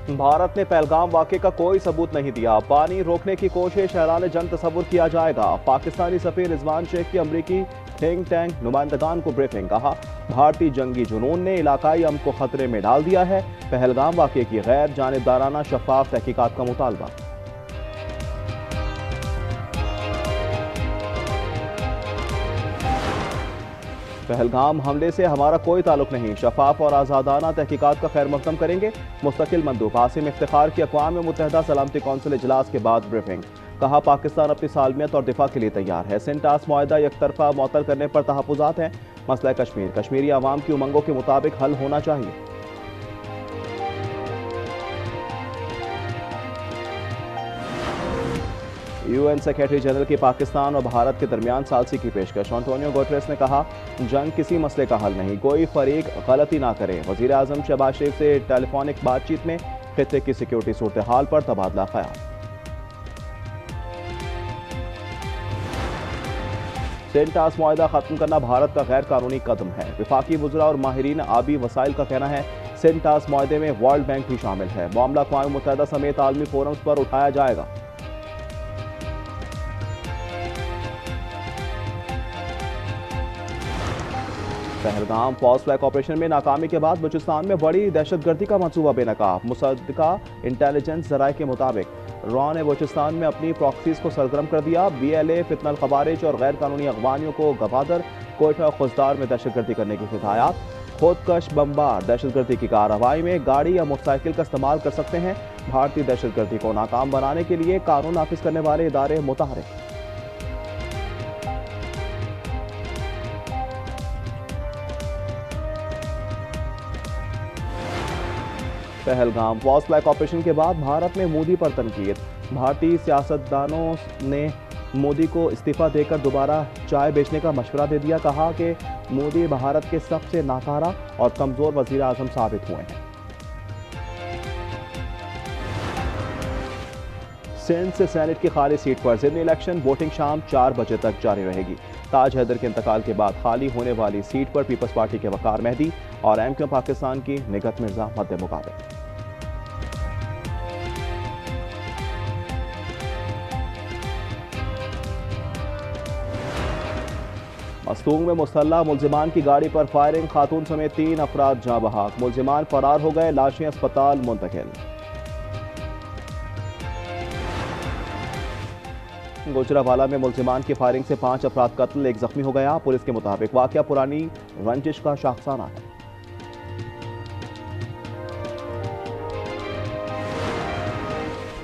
भारत ने पहलगाम वाक़े का कोई सबूत नहीं दिया। पानी रोकने की कोशिश ऐलान जंग तस्वुर किया जाएगा। पाकिस्तानी सफीर रिजवान शेख की अमरीकी थिंक टैंक नुमाइंदगान को ब्रीफिंग। कहा, भारतीय जंगी जुनून ने इलाकाई अमन को खतरे में डाल दिया है। पहलगाम वाक़े की गैर जानिबदाराना शफाफ तहकीकात का मुतालबा। पहलगाम हमले से हमारा कोई ताल्लुक नहीं। शफाफ और आज़ादाना तहकीकात का खैर मकदम करेंगे। मुस्तकिल मंदूब आसिम इफ्तिखार की अक़वाम मुत्तहिदा सलामती कौंसिल इजलास के बाद ब्रीफिंग। कहा, पाकिस्तान अपनी सालमियत और दिफा के लिए तैयार है। सिंटास मुआहदा एकतरफा मअतल करने पर तहफ़्फ़ुज़ात हैं। मसला कश्मीर कश्मीरी अवाम की उमंगों के मुताबिक हल होना चाहिए। यूएन सेक्रेटरी जनरल की पाकिस्तान और भारत के दरमियान सालसी की पेशकश। एंटोनियो गुटेरेस ने कहा, जंग किसी मसले का हल नहीं, कोई फरीक गलती ना करे। वज़ीर आज़म शहबाज शरीफ से टेलीफोनिक बातचीत में खित्ते की सिक्योरिटी सूरत हाल पर तबादला ख्याल। सेंटास मुआहदा खत्म करना भारत का गैर कानूनी कदम है। वफाकी वज़रा और माहिरीन आबी वसाइल का कहना है, सेंटास मुआहदे में वर्ल्ड बैंक भी शामिल है। मामला अक़वाम मुत्तहिदा समेत आलमी फोरम्स पर उठाया जाएगा। पहलगाम फॉल्स फ्लैग ऑपरेशन में नाकामी के बाद बलूचिस्तान में बड़ी दहशतगर्दी का मंसूबा बेनकाब। मुसद्दका इंटेलिजेंस जराये के मुताबिक रॉ ने बलूचिस्तान में अपनी प्रॉक्सीज को सरगर्म कर दिया। BLA फितनल खवारिज और गैर कानूनी अगवानियों को गवादर कोयटा और खुजदार में दहशतगर्दी करने की हिदायत। खुदकश बमबार दहशतगर्दी की कार्रवाई में गाड़ी या मोटरसाइकिल का इस्तेमाल कर सकते हैं। भारतीय दहशतगर्दी को नाकाम बनाने के लिए कानून नाफिज करने वाले इदारे मुतहरिक। पहलगाम फॉल्स फ्लैग ऑपरेशन के बाद भारत में मोदी पर तनकीद। भारतीय सियासतदानों ने मोदी को इस्तीफा देकर दोबारा चाय बेचने का मशवरा दे दिया। कहा कि मोदी भारत के सबसे नाकारा और कमजोर वजीर आजम साबित हुए हैं। सिंध से सेनेट की खाली सीट पर ज़िमनी इलेक्शन वोटिंग शाम 4 बजे तक जारी रहेगी। ताज हैदर के इंतकाल के बाद खाली होने वाली सीट पर पीपल्स पार्टी के वकार मेहदी और MQ पाकिस्तान की निगत मिर्जा मध्य मुकाबले। मस्तूंग में मुसल्लह मुल्जिमान की गाड़ी पर फायरिंग, खातून समेत 3 अफराद जाँ बहक। मुल्जिमान फरार हो गए, लाशें अस्पताल मुंतकिल। गुजरावाला में मुल्जिमान की फायरिंग से 5 अफराद कत्ल, 1 जख्मी हो गया। पुलिस के मुताबिक वाकया पुरानी रंजिश का शाखसाना है।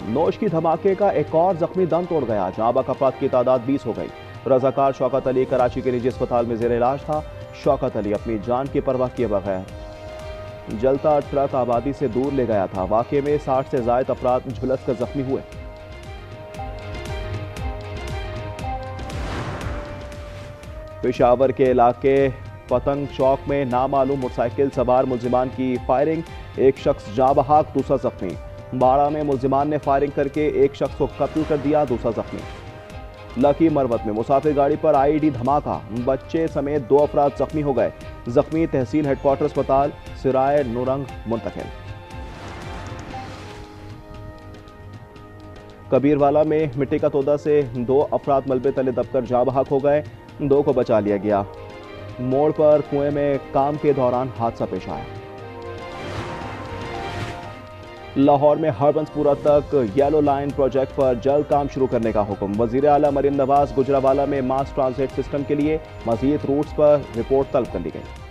नोश की धमाके का एक और जख्मी दम तोड़ गया। जाँ बहक अफराद की तादाद 20 हो गई। रजाकार शौकत अली कराची के निजी अस्पताल में जेर इलाज था। शौकत अली अपनी जान की परवाह किए बगैर जलता ट्रक आबादी से दूर ले गया था। वाकये में 60 से ज्यादा अफराद झुलस कर जख्मी हुए। पेशावर के इलाके पतंग चौक में नामालूम मोटरसाइकिल सवार मुल्जिमान की फायरिंग, एक शख्स जाँ बहक, दूसरा जख्मी। बाड़ा में मुल्जिमान ने फायरिंग करके एक शख्स को कत्ल कर दिया, दूसरा जख्मी। लकी मरवत में मुसाफिर गाड़ी पर IED धमाका, बच्चे समेत 2 अफराद जख्मी हो गए। जख्मी तहसील हेडक्वार्टर अस्पताल सिराय नूरंग मुंतकिल। कबीरवाला में मिट्टी का तोदा से 2 अफराद मलबे तले दबकर जाँ बहक हो गए, 2 को बचा लिया गया। मोड़ पर कुएं में काम के दौरान हादसा पेश आया। लाहौर में हरबंसपुरा तक येलो लाइन प्रोजेक्ट पर जल्द काम शुरू करने का हुक्म। वजीर आला मरीम नवाज गुजरावाला में मास ट्रांजिट सिस्टम के लिए मजीद रूट्स पर रिपोर्ट तलब कर ली गई।